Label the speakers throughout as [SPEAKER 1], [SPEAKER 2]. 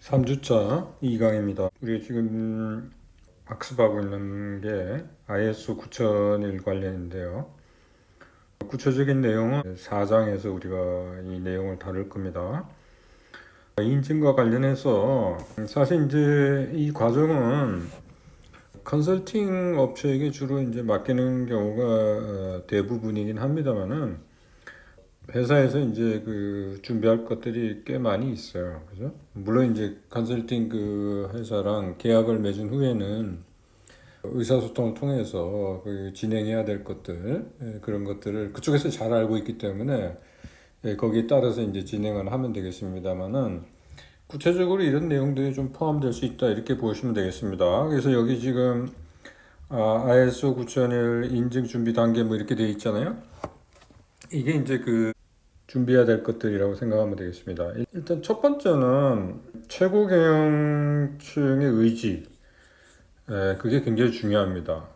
[SPEAKER 1] 3주차 2강입니다. 우리 지금 학습하고 있는 게 ISO 9001 관련인데요. 구체적인 내용은 4장에서 우리가 이 내용을 다룰 겁니다. 인증과 관련해서 사실 이제 이 과정은 컨설팅 업체에게 주로 이제 맡기는 경우가 대부분이긴 합니다만은 회사에서 이제 그 준비할 것들이 꽤 많이 있어요. 그죠? 물론 이제 컨설팅 그 회사랑 계약을 맺은 후에는 의사소통을 통해서 그 진행해야 될 것들, 그런 것들을 그쪽에서 잘 알고 있기 때문에 거기에 따라서 이제 진행을 하면 되겠습니다만은 구체적으로 이런 내용들이 좀 포함될 수 있다 이렇게 보시면 되겠습니다. 그래서 여기 지금 ISO 9001 인증 준비 단계 뭐 이렇게 되어 있잖아요. 이게 이제 그 준비해야 될 것들이라고 생각하면 되겠습니다. 일단 첫 번째는 최고 경영층의 의지, 그게 굉장히 중요합니다.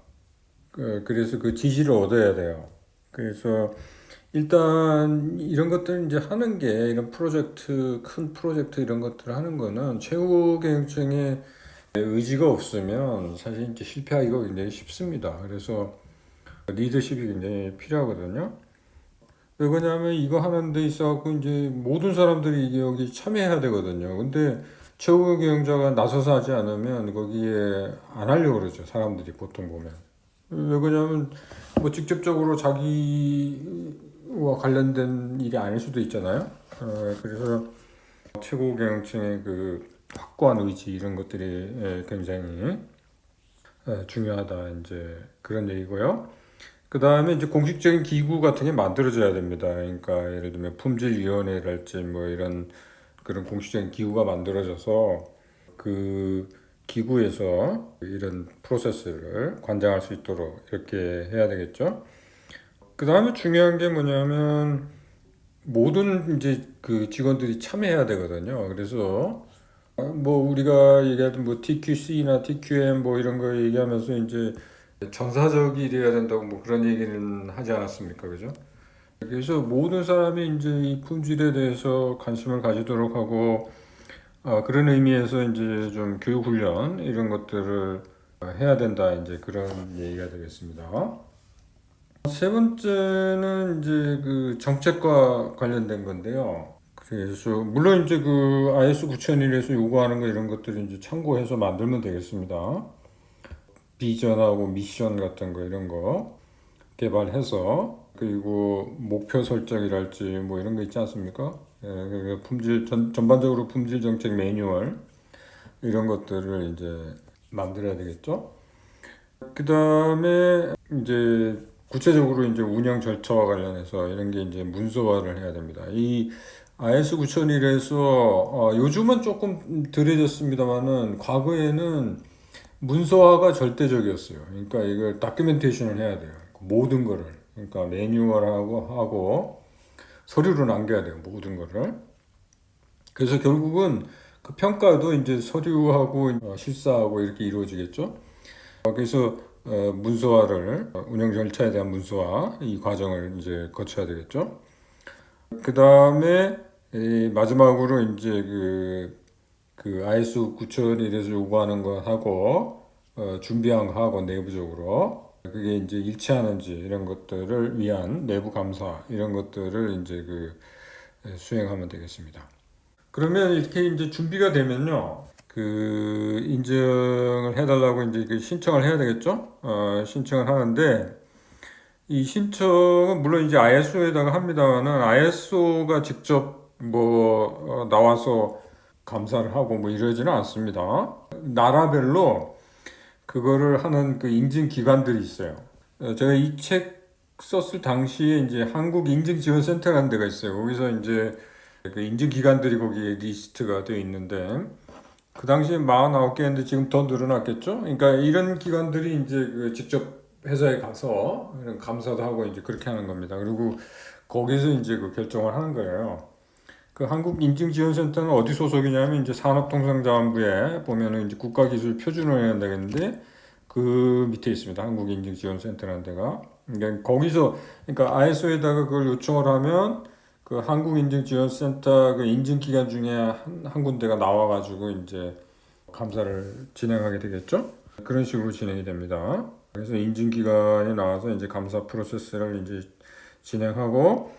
[SPEAKER 1] 그래서 그 지지를 얻어야 돼요. 그래서 일단 이런 것들 이제 하는 게 이런 프로젝트, 큰 프로젝트 이런 것들을 하는 거는 최고 경영층의 의지가 없으면 사실 이제 실패하기가 굉장히 쉽습니다. 그래서 리더십이 굉장히 필요하거든요. 왜 그러냐면 이거 하는 데 있어갖고 이제 모든 사람들이 이게 여기 참여해야 되거든요. 근데 최고 경영자가 나서서 하지 않으면 거기에 안 하려고 그러죠. 사람들이 보통 보면. 왜 그러냐면 뭐 직접적으로 자기와 관련된 일이 아닐 수도 있잖아요. 그래서 최고 경영층의 그 확고한 의지 이런 것들이 굉장히 중요하다 이제 그런 얘기고요. 그 다음에 이제 공식적인 기구 같은 게 만들어져야 됩니다. 그러니까 예를 들면 품질위원회랄지 뭐 이런 그런 공식적인 기구가 만들어져서 그 기구에서 이런 프로세스를 관장할 수 있도록 이렇게 해야 되겠죠. 그 다음에 중요한 게 뭐냐면 모든 이제 그 직원들이 참여해야 되거든요. 그래서 뭐 우리가 얘기하던 뭐 TQC나 TQM 뭐 이런 거 얘기하면서 이제 전사적이 돼야 된다고 뭐 그런 얘기는 하지 않았습니까? 그죠? 그래서 모든 사람이 이제 이 품질에 대해서 관심을 가지도록 하고 그런 의미에서 이제 좀 교육 훈련 이런 것들을 해야 된다 이제 그런 얘기가 되겠습니다. 세 번째는 이제 그 정책과 관련된 건데요. 그래서 물론 이제 그 IS 9001에서 요구하는 거 이런 것들을 이제 참고해서 만들면 되겠습니다. 비전하고 미션 같은 거 이런 거 개발해서 그리고 목표 설정이랄지 뭐 이런 거 있지 않습니까? 그 품질 전반적으로 품질 정책 매뉴얼 이런 것들을 이제 만들어야 되겠죠. 그 다음에 이제 구체적으로 이제 운영 절차와 관련해서 이런 게 이제 문서화를 해야 됩니다. 이 IS 9001에서 요즘은 조금 덜해졌습니다만은 과거에는 문서화가 절대적이었어요. 그러니까 이걸 다큐멘테이션을 해야 돼요. 모든 거를. 그러니까 매뉴얼하고 서류로 남겨야 돼요. 모든 거를. 그래서 결국은 그 평가도 이제 서류하고 실사하고 이렇게 이루어지겠죠. 그래서 문서화를 운영 절차에 대한 문서화 이 과정을 이제 거쳐야 되겠죠. 그 다음에 마지막으로 이제 그 ISO 9001에서 요구하는 거 하고 준비한 거 하고 내부적으로 그게 이제 일치하는지 이런 것들을 위한 내부 감사 이런 것들을 이제 수행하면 되겠습니다. 그러면 이렇게 이제 준비가 되면요. 그 인증을 해달라고 이제 그 신청을 해야 되겠죠? 신청을 하는데 이 신청은 물론 이제 ISO에다가 합니다만은 ISO가 직접 뭐 나와서 감사를 하고 뭐 이러지는 않습니다. 나라별로 그거를 하는 그 인증 기관들이 있어요. 제가 이 책 썼을 당시에 이제 한국인증지원센터라는 데가 있어요. 거기서 이제 그 인증 기관들이 거기에 리스트가 되어 있는데 그 당시에 49개인데 지금 더 늘어났겠죠? 그러니까 이런 기관들이 이제 그 직접 회사에 가서 이런 감사도 하고 이제 그렇게 하는 겁니다. 그리고 거기서 이제 그 결정을 하는 거예요. 그 한국인증지원센터는 어디 소속이냐면 이제 산업통상자원부에 보면은 이제 국가기술표준원이라는 데가 있는데 그 밑에 있습니다. 한국인증지원센터라는 데가. 그러니까 거기서 그러니까 ISO에다가 그걸 요청을 하면 그 한국인증지원센터 그 인증기관 중에 한 군데가 나와가지고 이제 감사를 진행하게 되겠죠. 그런 식으로 진행이 됩니다. 그래서 인증기관이 나와서 이제 감사 프로세스를 이제 진행하고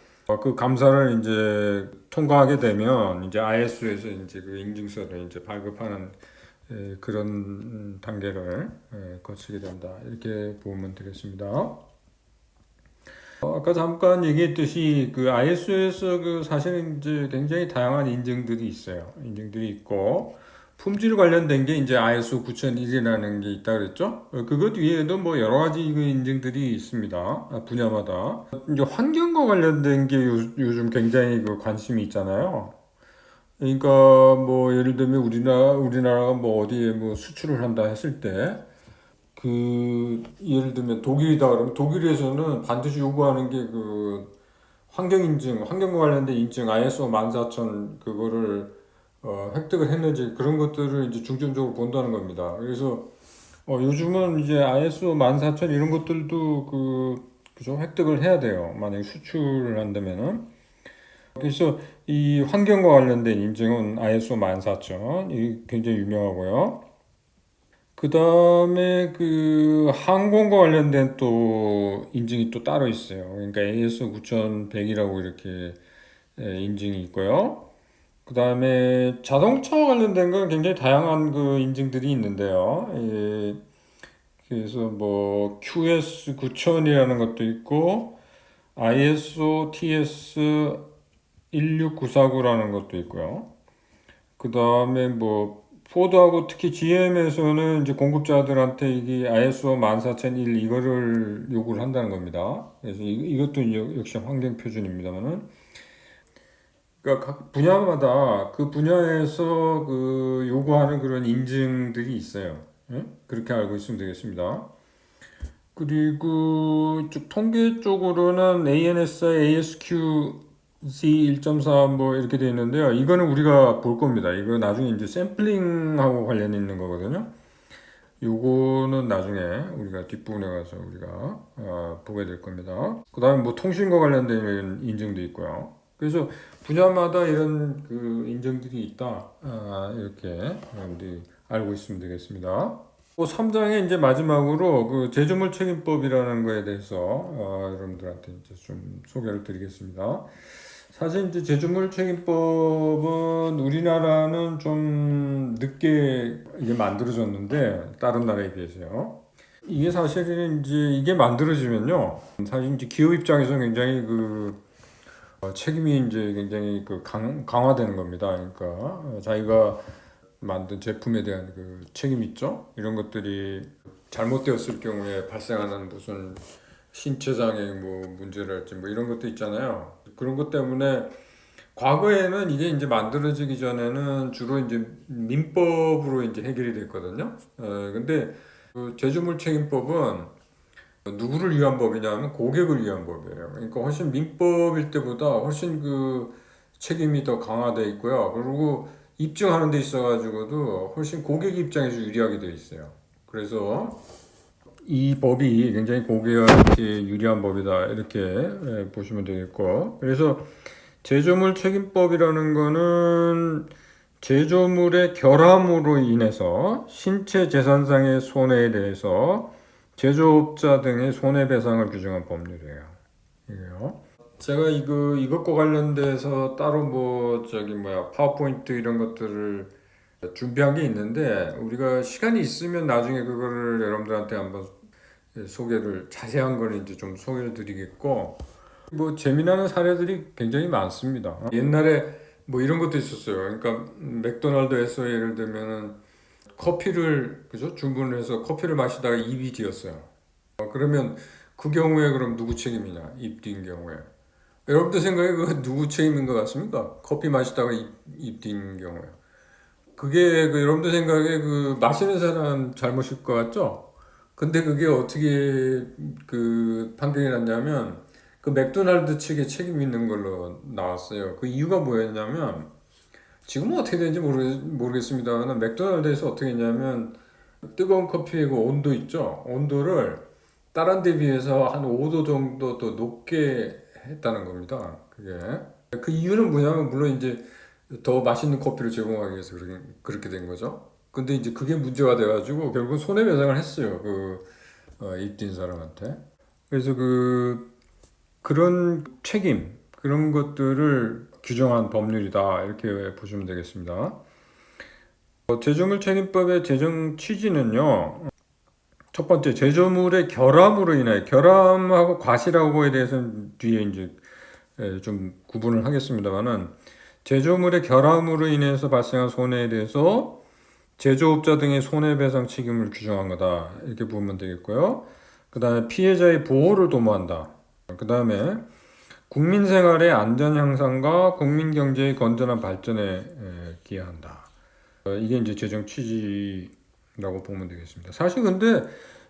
[SPEAKER 1] 그 감사를 이제 통과하게 되면 이제 ISO에서 이제 그 인증서를 이제 발급하는 그런 단계를 거치게 된다. 이렇게 보면 되겠습니다. 아까 잠깐 얘기했듯이 그 ISO에서 그 사실은 이제 굉장히 다양한 인증들이 있어요. 인증들이 있고 품질 관련된 게 이제 ISO 9001이라는 게 있다 그랬죠. 그것 위에도 뭐 여러 가지 그 인증들이 있습니다. 분야마다. 이제 환경과 관련된 게 요즘 굉장히 그 관심이 있잖아요. 그러니까 뭐 예를 들면 우리나라가 뭐 어디에 뭐 수출을 한다 했을 때 그 예를 들면 독일이다 그러면 독일에서는 반드시 요구하는 게 그 환경 인증, 환경과 관련된 인증 ISO 14000 그거를 획득을 했는지 그런 것들을 이제 중점적으로 본다는 겁니다. 그래서 요즘은 이제 ISO 14000 이런 것들도 그죠 획득을 해야 돼요. 만약에 수출을 한다면은. 그래서 이 환경과 관련된 인증은 ISO 14000 이 굉장히 유명하고요. 그 다음에 그 항공과 관련된 또 인증이 또 따로 있어요. 그러니까 AS 9100이라고 이렇게 인증이 있고요. 그 다음에 자동차와 관련된 건 굉장히 다양한 그 인증들이 있는데요. 그래서 뭐 QS 9000이라는 것도 있고 ISO TS 16949라는 것도 있고요. 그 다음에 뭐 포드하고 특히 GM에서는 이제 공급자들한테 이게 ISO 14001 이거를 요구를 한다는 겁니다. 그래서 이것도 역시 환경 표준입니다만은 그러니까 각 분야마다 그 분야에서 그 요구하는 그런 인증들이 있어요. 예? 그렇게 알고 있으면 되겠습니다. 그리고 쭉 통계 쪽으로는 ANSI, ASQ C1.4 뭐 이렇게 되어 있는데요. 이거는 우리가 볼 겁니다. 이거 나중에 이제 샘플링하고 관련 있는 거거든요. 요거는 나중에 우리가 뒷부분에 가서 우리가 보게 될 겁니다. 그 다음에 뭐 통신과 관련된 인증도 있고요. 그래서 분야마다 이런 그 인증들이 있다. 이렇게 여러분들이 알고 있으면 되겠습니다. 3장의 이제 마지막으로 그 제조물 책임법이라는 거에 대해서 여러분들한테 이제 좀 소개를 드리겠습니다. 사실 이제 제조물 책임법은 우리나라는 좀 늦게 이게 만들어졌는데 다른 나라에 비해서요. 이게 사실은 이제 이게 만들어지면요. 사실 이제 기업 입장에서 굉장히 그 책임이 이제 굉장히 그 강화되는 겁니다. 그러니까 자기가 만든 제품에 대한 그 책임 있죠? 이런 것들이 잘못되었을 경우에 발생하는 무슨 신체장애 뭐 문제랄지 뭐 이런 것도 있잖아요. 그런 것 때문에 과거에는 이게 이제 만들어지기 전에는 주로 이제 민법으로 이제 해결이 됐거든요. 근데 그 제조물 책임법은 누구를 위한 법이냐면 고객을 위한 법이에요. 그러니까 훨씬 민법일 때보다 훨씬 그 책임이 더 강화돼 있고요. 그리고 입증하는 데 있어가지고도 훨씬 고객 입장에서 유리하게 되어 있어요. 그래서 이 법이 굉장히 고객한테 유리한 법이다 이렇게 보시면 되겠고 그래서 제조물 책임법이라는 거는 제조물의 결함으로 인해서 신체 재산상의 손해에 대해서 제조업자 등의 손해배상을 규정한 법률이에요. 이게요. 제가 이것과 관련돼서 따로 뭐 파워포인트 이런 것들을 준비한 게 있는데 우리가 시간이 있으면 나중에 그거를 여러분들한테 한번 소개를 자세한 거는 이제 좀 소개를 드리겠고 뭐 재미나는 사례들이 굉장히 많습니다. 옛날에 뭐 이런 것도 있었어요. 그러니까 맥도날드에서 예를 들면은 커피를 그죠 주문을 해서 커피를 마시다가 입이 뒤었어요. 그러면 그 경우에 그럼 누구 책임이냐? 입 뛴 경우에 여러분들 생각에 그 누구 책임인 것 같습니까? 커피 마시다가 입 뛴 경우에 그게 그 여러분들 생각에 그 마시는 사람 잘못일 것 같죠? 근데 그게 어떻게 그 판결이 났냐면 그 맥도날드 측에 책임 있는 걸로 나왔어요. 그 이유가 뭐였냐면 지금은 어떻게 되는지 모르겠습니다만 맥도날드에서 어떻게 했냐면 뜨거운 커피의 그 온도 있죠? 온도를 다른 데 비해서 한 5도 정도 더 높게 했다는 겁니다. 그게 그 이유는 뭐냐면 물론 이제 더 맛있는 커피를 제공하기 위해서 그렇게 된 거죠. 근데 이제 그게 문제가 돼가지고 결국 손해배상을 했어요. 입주인 사람한테. 그래서 그런 책임, 그런 것들을 규정한 법률이다. 이렇게 보시면 되겠습니다. 제조물 책임법의 제정 취지는요. 첫 번째, 제조물의 결함으로 인해, 결함하고 과실하고에 대해서는 뒤에 이제 좀 구분을 하겠습니다만은, 제조물의 결함으로 인해서 발생한 손해에 대해서 제조업자 등의 손해배상 책임을 규정한 거다. 이렇게 보면 되겠고요. 그 다음에 피해자의 보호를 도모한다. 그 다음에 국민 생활의 안전 향상과 국민 경제의 건전한 발전에 기여한다. 이게 이제 제정 취지라고 보면 되겠습니다. 사실 근데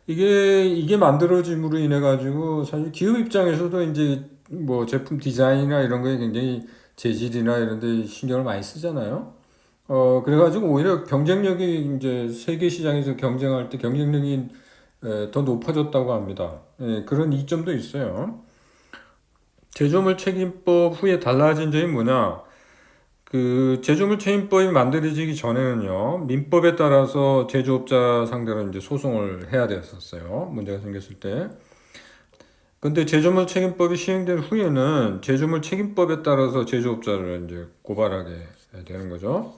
[SPEAKER 1] 이게 만들어짐으로 인해 가지고 사실 기업 입장에서도 이제 뭐 제품 디자인이나 이런 거에 굉장히 재질이나 이런 데 신경을 많이 쓰잖아요. 그래가지고 오히려 경쟁력이 이제 세계 시장에서 경쟁할 때 경쟁력이 더 높아졌다고 합니다. 그런 이점도 있어요. 제조물 책임법 후에 달라진 점이 뭐냐? 제조물 책임법이 만들어지기 전에는요, 민법에 따라서 제조업자 상대로 이제 소송을 해야 됐었어요. 문제가 생겼을 때. 근데 제조물 책임법이 시행된 후에는 제조물 책임법에 따라서 제조업자를 이제 고발하게 되는 거죠.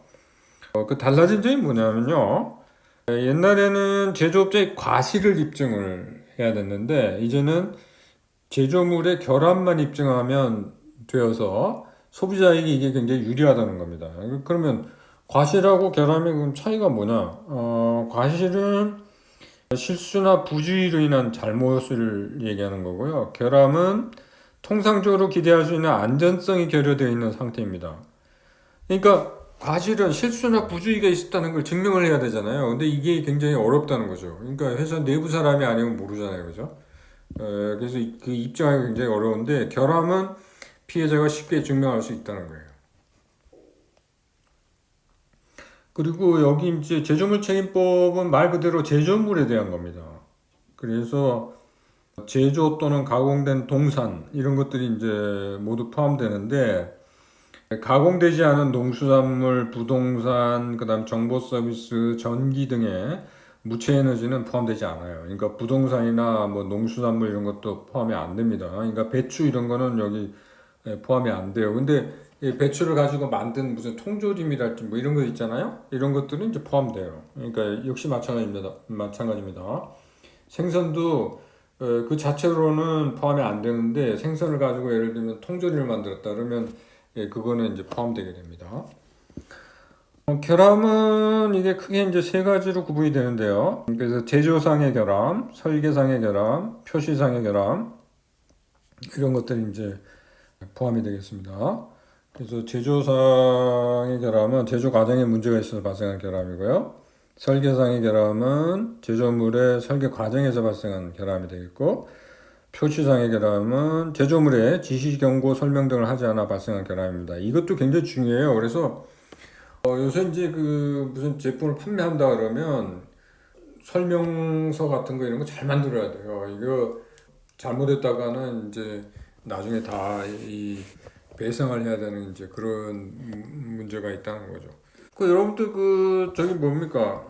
[SPEAKER 1] 그 달라진 점이 뭐냐면요. 옛날에는 제조업자의 과실을 입증을 해야 됐는데, 이제는 제조물의 결함만 입증하면 되어서 소비자에게 이게 굉장히 유리하다는 겁니다. 그러면 과실하고 결함의 그럼 차이가 뭐냐? 과실은 실수나 부주의로 인한 잘못을 얘기하는 거고요. 결함은 통상적으로 기대할 수 있는 안전성이 결여되어 있는 상태입니다. 그러니까 과실은 실수나 부주의가 있었다는 걸 증명을 해야 되잖아요. 근데 이게 굉장히 어렵다는 거죠. 그러니까 회사 내부 사람이 아니면 모르잖아요. 그죠? 그래서 그 입증하기 굉장히 어려운데 결함은 피해자가 쉽게 증명할 수 있다는 거예요. 그리고 여기 이제 제조물 책임법은 말 그대로 제조물에 대한 겁니다. 그래서 제조 또는 가공된 동산 이런 것들이 이제 모두 포함되는데 가공되지 않은 농수산물, 부동산, 그다음 정보 서비스, 전기 등의 무체 에너지는 포함되지 않아요. 그러니까 부동산이나 뭐 농수산물 이런 것도 포함이 안 됩니다. 그러니까 배추 이런 거는 여기 포함이 안 돼요. 근데 이 배추를 가지고 만든 무슨 통조림이랄지 뭐 이런 거 있잖아요. 이런 것들은 이제 포함돼요. 그러니까 역시 마찬가지입니다. 생선도 그 자체로는 포함이 안 되는데 생선을 가지고 예를 들면 통조림을 만들었다 그러면 그거는 이제 포함되게 됩니다. 결함은 이게 크게 이제 세 가지로 구분이 되는데요. 그래서 제조상의 결함, 설계상의 결함, 표시상의 결함 이런 것들이 이제 포함이 되겠습니다. 그래서 제조상의 결함은 제조 과정에 문제가 있어서 발생한 결함이고요. 설계상의 결함은 제조물의 설계 과정에서 발생한 결함이 되겠고, 표시상의 결함은 제조물에 지시, 경고, 설명 등을 하지 않아 발생한 결함입니다. 이것도 굉장히 중요해요. 그래서 요새 이제 무슨 제품을 판매한다 그러면 설명서 같은 거 이런 거 잘 만들어야 돼요. 이거 잘못했다가는 이제 나중에 다 배상을 해야 되는 이제 그런 문제가 있다는 거죠. 여러분들 저기 뭡니까?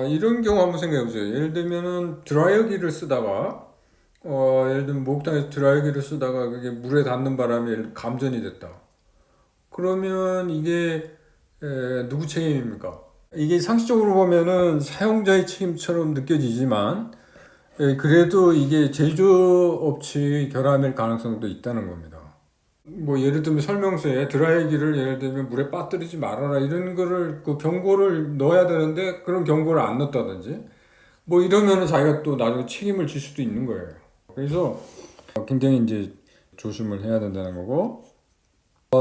[SPEAKER 1] 이런 경우 한번 생각해 보세요. 예를 들면은 드라이어기를 쓰다가 예를 들면 목욕탕에서 드라이어기를 쓰다가 그게 물에 닿는 바람에 감전이 됐다. 그러면 이게 누구 책임입니까? 이게 상식적으로 보면은 사용자의 책임처럼 느껴지지만 그래도 이게 제조업체의 결함일 가능성도 있다는 겁니다. 뭐 예를 들면 설명서에 드라이기를 예를 들면 물에 빠뜨리지 말아라 이런 거를 그 경고를 넣어야 되는데 그런 경고를 안 넣었다든지 뭐 이러면은 자기가 또 나중에 책임을 질 수도 있는 거예요. 그래서 굉장히 이제 조심을 해야 된다는 거고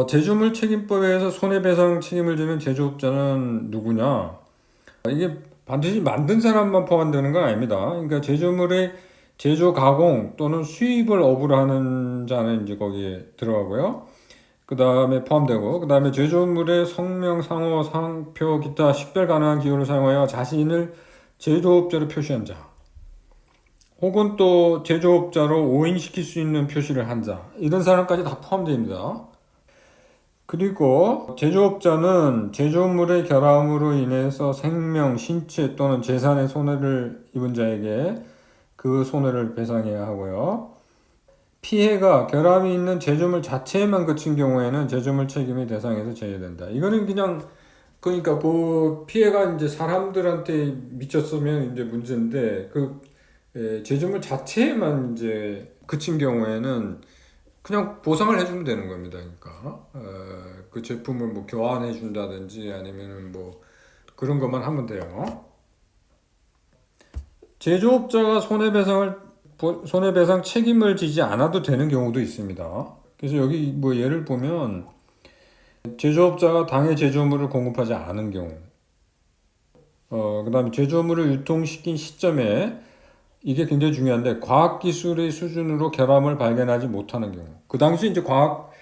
[SPEAKER 1] 제조물 책임법에 의해서 손해배상 책임을 지는 제조업자는 누구냐? 이게 반드시 만든 사람만 포함되는 건 아닙니다. 그러니까 제조물의 제조, 가공 또는 수입을 업으로 하는 자는 이제 거기에 들어가고요. 그 다음에 포함되고, 그 다음에 제조물의 성명, 상호, 상표, 기타 식별 가능한 기호를 사용하여 자신을 제조업자로 표시한 자, 혹은 또 제조업자로 오인시킬 수 있는 표시를 한 자, 이런 사람까지 다 포함됩니다. 그리고 제조업자는 제조물의 결함으로 인해서 생명, 신체 또는 재산의 손해를 입은 자에게 그 손해를 배상해야 하고요. 피해가 결함이 있는 제조물 자체에만 그친 경우에는 제조물 책임의 대상에서 제외된다. 이거는 그냥 그러니까 그 피해가 이제 사람들한테 미쳤으면 이제 문제인데 제조물 자체에만 이제 그친 경우에는 그냥 보상을 해주면 되는 겁니다. 그러니까 그 제품을 뭐 교환해 준다든지 아니면은 뭐 그런 것만 하면 돼요. 제조업자가 손해배상 책임을 지지 않아도 되는 경우도 있습니다. 그래서 여기 뭐 예를 보면 제조업자가 당해 제조물을 공급하지 않은 경우, 그다음에 제조물을 유통시킨 시점에 이게 굉장히 중요한데 과학기술의 수준으로 결함을 발견하지 못하는 경우, 그 당시 이제 과학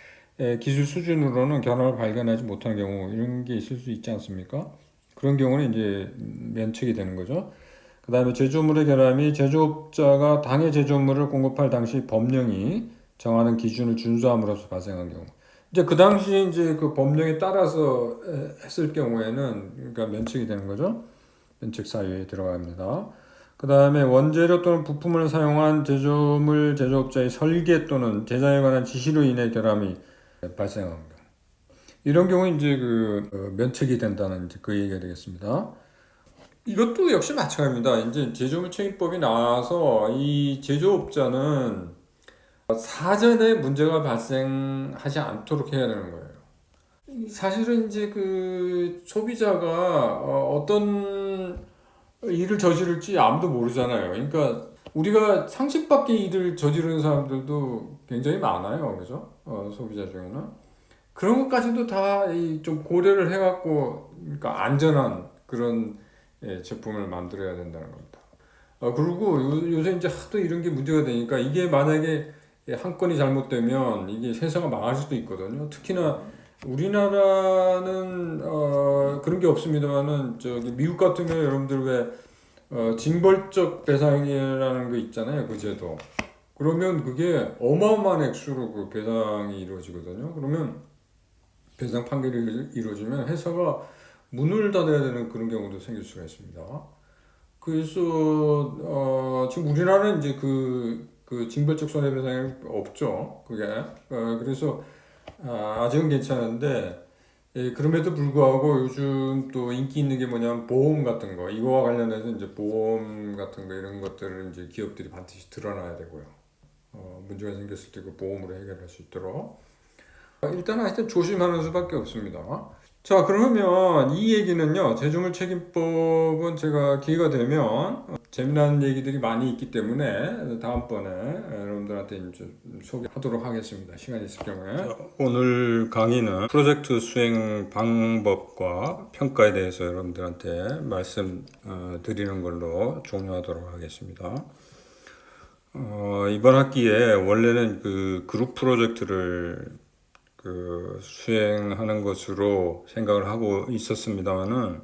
[SPEAKER 1] 기술 수준으로는 결함을 발견하지 못하는 경우 이런 게 있을 수 있지 않습니까? 그런 경우는 이제 면책이 되는 거죠. 그 다음에 제조물의 결함이 제조업자가 당해 제조물을 공급할 당시 법령이 정하는 기준을 준수함으로써 발생한 경우. 이제 그 당시에 이제 그 법령에 따라서 했을 경우에는 그러니까 면책이 되는 거죠. 면책 사유에 들어갑니다. 그 다음에 원재료 또는 부품을 사용한 제조물 제조업자의 설계 또는 제작에 관한 지시로 인해 결함이 발생한 경우. 이런 경우 이제 면책이 된다는 이제 그 얘기가 되겠습니다. 이것도 역시 마찬가지입니다. 이제 제조물 책임법이 나와서 이 제조업자는 사전에 문제가 발생하지 않도록 해야 되는 거예요. 사실은 이제 그 소비자가 어떤 일을 저지를지 아무도 모르잖아요. 그러니까 우리가 상식 밖의 일을 저지르는 사람들도 굉장히 많아요. 그죠? 소비자 중에는. 그런 것까지도 다 좀 고려를 해갖고, 그러니까 안전한 그런 제품을 만들어야 된다는 겁니다. 그리고 요새 이제 하도 이런 게 문제가 되니까 이게 만약에 한 건이 잘못되면 이게 회사가 망할 수도 있거든요. 특히나 우리나라는 그런 게 없습니다만은 저기 미국 같으면 여러분들 왜 징벌적 배상이라는 거 있잖아요. 그 제도. 그러면 그게 어마어마한 액수로 그 배상이 이루어지거든요. 그러면 배상 판결이 이루어지면 회사가 문을 닫아야 되는 그런 경우도 생길 수가 있습니다. 그래서 지금 우리나라는 이제 그 징벌적 손해배상이 없죠. 그게 그래서 아직은 괜찮은데 그럼에도 불구하고 요즘 또 인기 있는 게 뭐냐면 보험 같은 거 이거와 관련해서 이제 보험 같은 거 이런 것들을 이제 기업들이 반드시 드러나야 되고요. 문제가 생겼을 때 그 보험으로 해결할 수 있도록 일단 하여튼 조심하는 수밖에 없습니다. 자, 그러면 이 얘기는요, 제조물 책임법은 제가 기회가 되면 재미난 얘기들이 많이 있기 때문에 다음번에 여러분들한테 이제 소개하도록 하겠습니다. 시간이 있을 경우에. 자, 오늘 강의는 프로젝트 수행 방법과 평가에 대해서 여러분들한테 말씀 드리는 걸로 종료하도록 하겠습니다. 이번 학기에 원래는 그 그룹 프로젝트를 수행하는 것으로 생각을 하고 있었습니다만은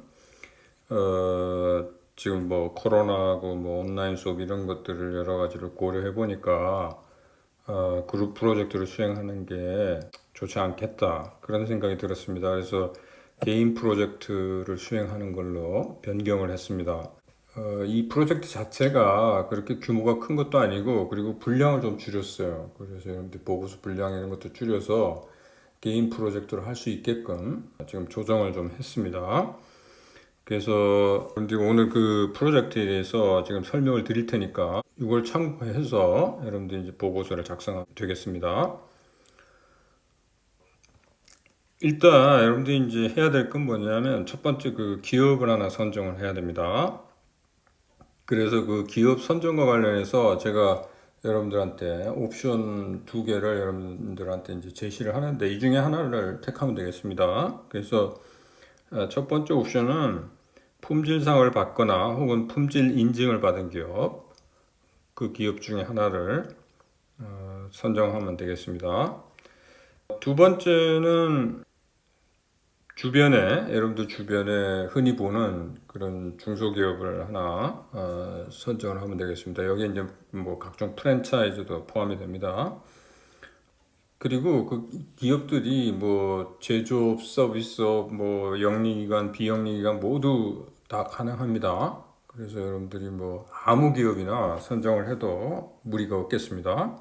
[SPEAKER 1] 지금 뭐 코로나하고 뭐 온라인 수업 이런 것들을 여러 가지를 고려해 보니까 그룹 프로젝트를 수행하는 게 좋지 않겠다 그런 생각이 들었습니다. 그래서 개인 프로젝트를 수행하는 걸로 변경을 했습니다. 이 프로젝트 자체가 그렇게 규모가 큰 것도 아니고 그리고 분량을 좀 줄였어요. 그래서 여러분들 보고서 분량 이런 것도 줄여서 개인 프로젝트를 할 수 있게끔 지금 조정을 좀 했습니다. 그래서 오늘 그 프로젝트에 대해서 지금 설명을 드릴 테니까 이걸 참고해서 여러분들 이제 보고서를 작성하면 되겠습니다. 일단 여러분들이 이제 해야 될 건 뭐냐면 첫 번째 그 기업을 하나 선정을 해야 됩니다. 그래서 그 기업 선정과 관련해서 제가 여러분들한테 옵션 2개를 여러분들한테 이제 제시를 하는데 이 중에 하나를 택하면 되겠습니다. 그래서 첫 번째 옵션은 품질상을 받거나 혹은 품질 인증을 받은 기업, 그 기업 중에 하나를 선정하면 되겠습니다. 두 번째는 여러분들 주변에 흔히 보는 그런 중소기업을 하나 선정을 하면 되겠습니다. 여기에 이제 뭐 각종 프랜차이즈도 포함이 됩니다. 그리고 그 기업들이 뭐 제조업, 서비스업, 뭐 영리기관, 비영리기관 모두 다 가능합니다. 그래서 여러분들이 뭐 아무 기업이나 선정을 해도 무리가 없겠습니다.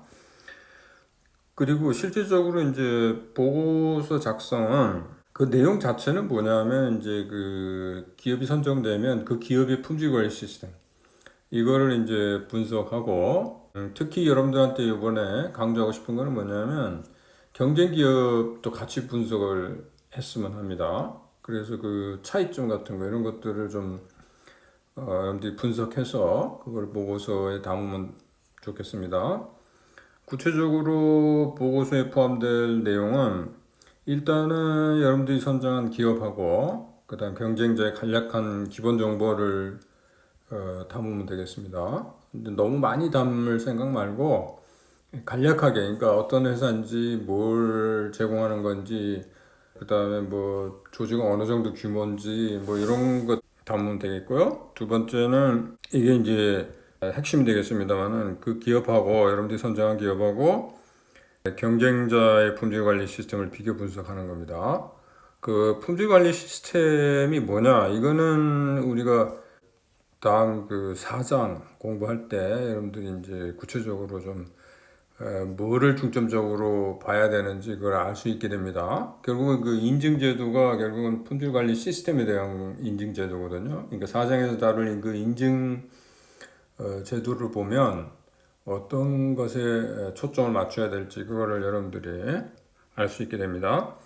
[SPEAKER 1] 그리고 실질적으로 이제 보고서 작성은 그 내용 자체는 뭐냐면 이제 그 기업이 선정되면 그 기업의 품질 관리 시스템 이거를 이제 분석하고 특히 여러분들한테 이번에 강조하고 싶은 거는 뭐냐면 경쟁 기업도 같이 분석을 했으면 합니다. 그래서 그 차이점 같은 거 이런 것들을 좀 여러분들이 분석해서 그걸 보고서에 담으면 좋겠습니다. 구체적으로 보고서에 포함될 내용은 일단은 여러분들이 선정한 기업하고 그다음 경쟁자의 간략한 기본 정보를 담으면 되겠습니다. 근데 너무 많이 담을 생각 말고 간략하게, 그러니까 어떤 회사인지 뭘 제공하는 건지 그다음에 뭐 조직은 어느 정도 규모인지 뭐 이런 것 담으면 되겠고요. 두 번째는 이게 이제 핵심이 되겠습니다만은 그 기업하고 여러분들이 선정한 기업하고 경쟁자의 품질 관리 시스템을 비교 분석하는 겁니다. 그 품질 관리 시스템이 뭐냐? 이거는 우리가 다음 그 4장 공부할 때 여러분들이 이제 구체적으로 좀 뭐를 중점적으로 봐야 되는지 그걸 알 수 있게 됩니다. 결국은 그 인증제도가 결국은 품질관리 시스템에 대한 인증제도거든요. 그러니까 4장에서 다룰 그 인증 제도를 보면 어떤 것에 초점을 맞춰야 될지 그거를 여러분들이 알 수 있게 됩니다.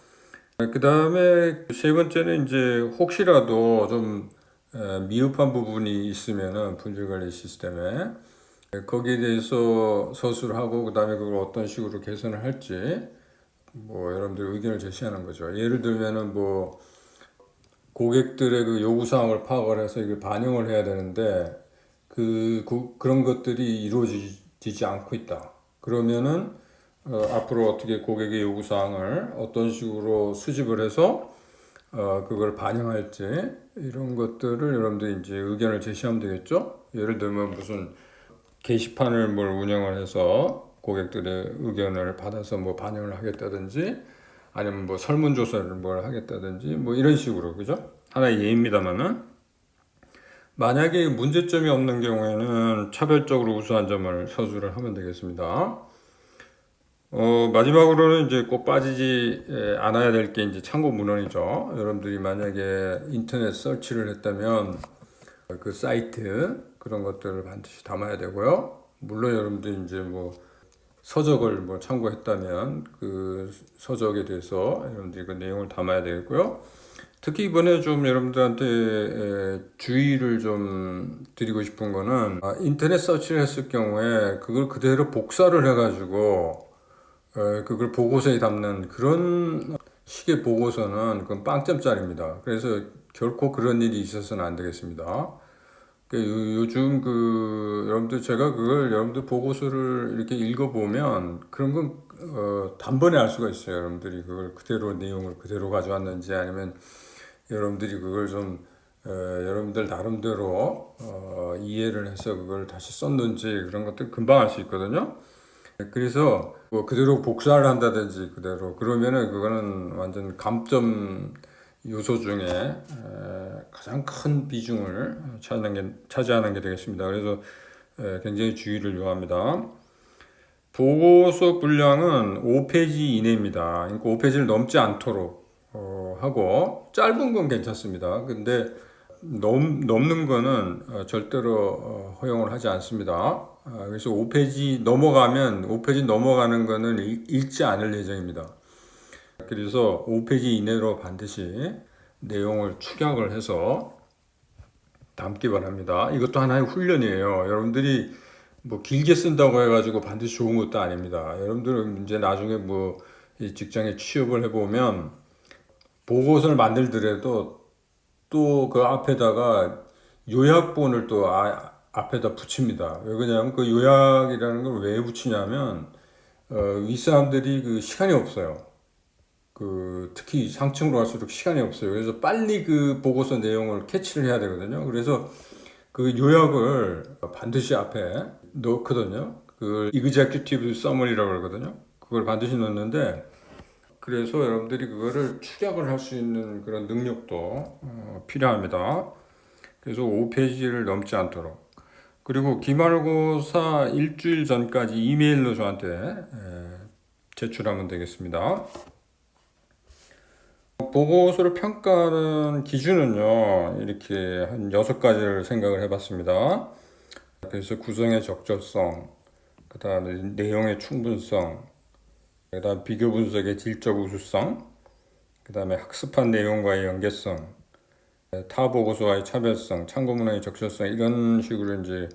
[SPEAKER 1] 그 다음에 세 번째는 이제 혹시라도 좀 미흡한 부분이 있으면은 품질관리 시스템에 거기에 대해서 서술을 하고 그다음에 그걸 어떤 식으로 개선을 할지 뭐 여러분들 의견을 제시하는 거죠. 예를 들면은 뭐 고객들의 그 요구 사항을 파악을 해서 이걸 반영을 해야 되는데 그런 것들이 이루어지지 않고 있다. 그러면은 앞으로 어떻게 고객의 요구 사항을 어떤 식으로 수집을 해서 그걸 반영할지 이런 것들을 여러분들이 이제 의견을 제시하면 되겠죠. 예를 들면 무슨 게시판을 뭘 운영을 해서 고객들의 의견을 받아서 뭐 반영을 하겠다든지 아니면 뭐 설문조사를 뭘 하겠다든지 뭐 이런 식으로 그죠? 하나의 예입니다만은 만약에 문제점이 없는 경우에는 차별적으로 우수한 점을 서술을 하면 되겠습니다. 마지막으로는 이제 꼭 빠지지 않아야 될 게 이제 참고 문헌이죠. 여러분들이 만약에 인터넷 서치를 했다면 그 사이트 그런 것들을 반드시 담아야 되고요. 물론 여러분들이 이제 뭐 서적을 뭐 참고했다면 그 서적에 대해서 여러분들이 그 내용을 담아야 되겠고요. 특히 이번에 좀 여러분들한테 주의를 좀 드리고 싶은 거는 인터넷 서치를 했을 경우에 그걸 그대로 복사를 해가지고 그걸 보고서에 담는 그런 식의 보고서는 그건 빵점짜리입니다. 그래서 결코 그런 일이 있어서는 안 되겠습니다. 요즘 여러분들 제가 그걸 여러분들 보고서를 이렇게 읽어보면 그런 건 단번에 알 수가 있어요. 여러분들이 그걸 그대로 내용을 그대로 가져왔는지 아니면 여러분들이 그걸 좀 여러분들 나름대로 이해를 해서 그걸 다시 썼는지 그런 것들 금방 알 수 있거든요. 그래서 뭐 그대로 복사를 한다든지 그대로 그러면은 그거는 완전 감점 요소 중에 가장 큰 비중을 차지하는 게 되겠습니다. 그래서 굉장히 주의를 요합니다. 보고서 분량은 5페이지 이내입니다. 그러니까 5페이지를 넘지 않도록 하고 짧은 건 괜찮습니다. 근데 넘는 거는 절대로 허용을 하지 않습니다. 그래서 5페이지 넘어가는 거는 읽지 않을 예정입니다. 그래서 5페이지 이내로 반드시 내용을 축약을 해서 담기 바랍니다. 이것도 하나의 훈련이에요. 여러분들이 뭐 길게 쓴다고 해가지고 반드시 좋은 것도 아닙니다. 여러분들은 이제 나중에 뭐 직장에 취업을 해보면 보고서를 만들더라도 또 그 앞에다가 요약본을 또 앞에다 붙입니다. 왜 그러냐면 그 요약이라는 걸 왜 붙이냐면 윗사람들이 그 시간이 없어요. 특히 상층으로 갈수록 시간이 없어요. 그래서 빨리 그 보고서 내용을 캐치를 해야 되거든요. 그래서 그 요약을 반드시 앞에 넣거든요. 그걸 executive summary라고 그러거든요. 그걸 반드시 넣는데, 그래서 여러분들이 그거를 축약을 할 수 있는 그런 능력도 필요합니다. 그래서 5페이지를 넘지 않도록. 그리고 기말고사 일주일 전까지 이메일로 저한테 제출하면 되겠습니다. 보고서를 평가하는 기준은요, 이렇게 한 6가지를 생각을 해봤습니다. 그래서 구성의 적절성, 그 다음에 내용의 충분성, 그 다음 비교 분석의 질적 우수성, 그 다음에 학습한 내용과의 연계성, 타 보고서와의 차별성, 참고 문항의 적절성, 이런 식으로 이제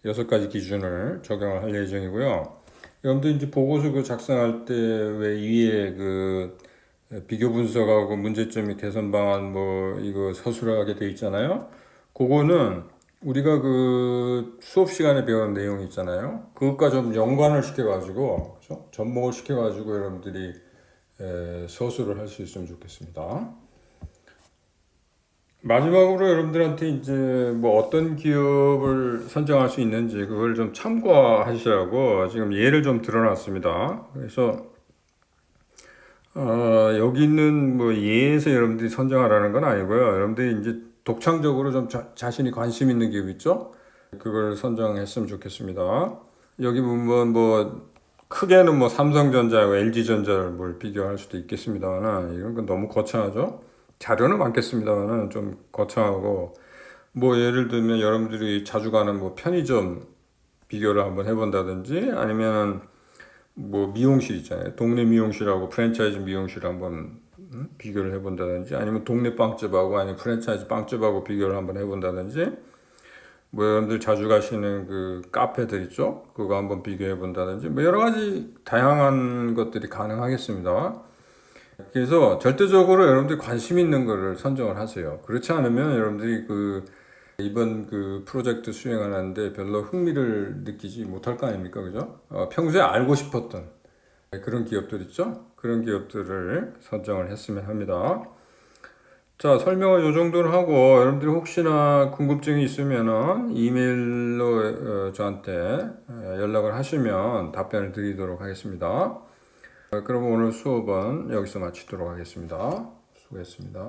[SPEAKER 1] 6가지 기준을 적용을 할 예정이고요. 여러분들 이제 보고서 그 작성할 때 왜 위에 그 비교 분석하고 문제점 및 개선 방안 뭐 이거 서술하게 돼 있잖아요. 그거는 우리가 그 수업 시간에 배운 내용 있잖아요. 그것과 좀 연관을 시켜가지고, 그렇죠? 접목을 시켜가지고 여러분들이 서술을 할 수 있으면 좋겠습니다. 마지막으로 여러분들한테 이제 뭐 어떤 기업을 선정할 수 있는지 그걸 좀 참고하시라고 지금 예를 좀 들어놨습니다. 그래서 여기 있는 뭐 예에서 여러분들이 선정하라는 건 아니고요. 여러분들이 이제 독창적으로 좀 자신이 관심 있는 기업 있죠? 그걸 선정했으면 좋겠습니다. 여기 보면 뭐 크게는 뭐 삼성전자하고 LG전자를 뭘 비교할 수도 있겠습니다만 이런 건 너무 거창하죠. 자료는 많겠습니다만 좀 거창하고, 뭐 예를 들면 여러분들이 자주 가는 뭐 편의점 비교를 한번 해본다든지, 아니면 뭐 미용실 있잖아요. 동네 미용실하고 프랜차이즈 미용실 한번 비교를 해본다든지, 아니면 동네 빵집하고 아니면 프랜차이즈 빵집하고 비교를 한번 해본다든지, 뭐 여러분들 자주 가시는 그 카페들 있죠? 그거 한번 비교해 본다든지, 뭐 여러 가지 다양한 것들이 가능하겠습니다. 그래서 절대적으로 여러분들이 관심 있는 거를 선정을 하세요. 그렇지 않으면 여러분들이 그 이번 그 프로젝트 수행하는데 별로 흥미를 느끼지 못할 거 아닙니까? 그죠? 평소에 알고 싶었던 그런 기업들 있죠? 그런 기업들을 선정을 했으면 합니다. 자, 설명을 이 정도로 하고, 여러분들이 혹시나 궁금증이 있으면은 이메일로 저한테 연락을 하시면 답변을 드리도록 하겠습니다. 그럼 오늘 수업은 여기서 마치도록 하겠습니다. 수고했습니다.